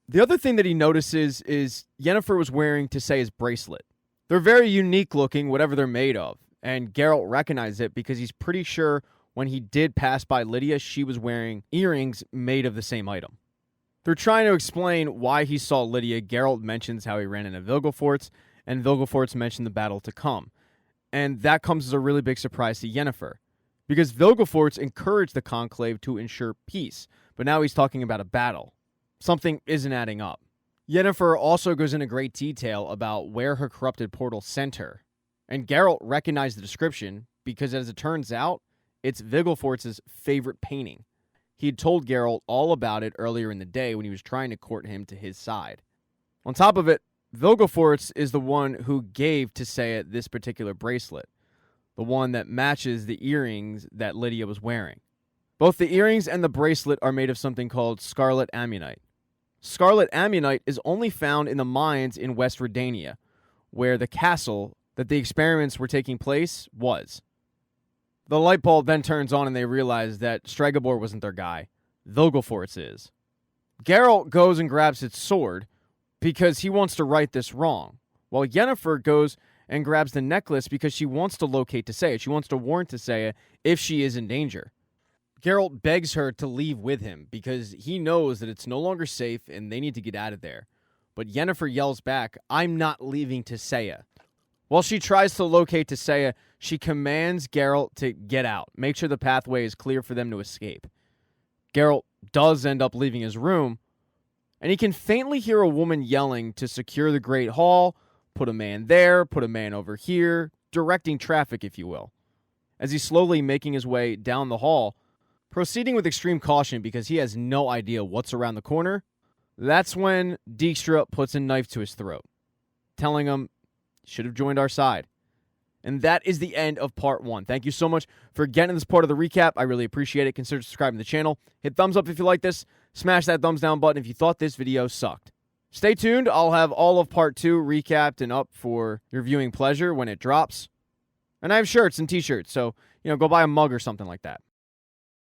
The other thing that he notices is Yennefer was wearing Tissaia's bracelet. They're very unique looking, whatever they're made of, and Geralt recognized it because he's pretty sure when he did pass by Lydia, she was wearing earrings made of the same item. They're trying to explain why he saw Lydia. Geralt mentions how he ran into Vilgefortz, and Vilgefortz mentioned the battle to come. And that comes as a really big surprise to Yennefer, because Vilgefortz encouraged the Conclave to ensure peace, but now he's talking about a battle. Something isn't adding up. Yennefer also goes into great detail about where her corrupted portal sent her, and Geralt recognized the description because, as it turns out, it's Vilgefortz's favorite painting. He had told Geralt all about it earlier in the day when he was trying to court him to his side. On top of it, Vilgefortz is the one who gave Tissaia this particular bracelet, the one that matches the earrings that Lydia was wearing. Both the earrings and the bracelet are made of something called scarlet ammonite. Scarlet ammonite is only found in the mines in West Redania, where the castle that the experiments were taking place was. The light bulb then turns on and they realize that Stregobor wasn't their guy. Vilgefortz is. Geralt goes and grabs his sword because he wants to right this wrong, while Yennefer goes and grabs the necklace because she wants to locate Tissaia. She wants to warn Tissaia if she is in danger. Geralt begs her to leave with him because he knows that it's no longer safe and they need to get out of there. But Yennefer yells back, "I'm not leaving Tissaia." While she tries to locate Tissaia, she commands Geralt to get out, make sure the pathway is clear for them to escape. Geralt does end up leaving his room, and he can faintly hear a woman yelling to secure the Great Hall, put a man there, put a man over here, directing traffic, if you will. As he's slowly making his way down the hall, proceeding with extreme caution because he has no idea what's around the corner, that's when Dijkstra puts a knife to his throat, telling him, "Should have joined our side." And that is the end of part 1. Thank you so much for getting this part of the recap. I really appreciate it. Consider subscribing to the channel. Hit thumbs up if you like this. Smash that thumbs down button if you thought this video sucked. Stay tuned. I'll have all of part 2 recapped and up for your viewing pleasure when it drops. And I have shirts and t-shirts, so go buy a mug or something like that.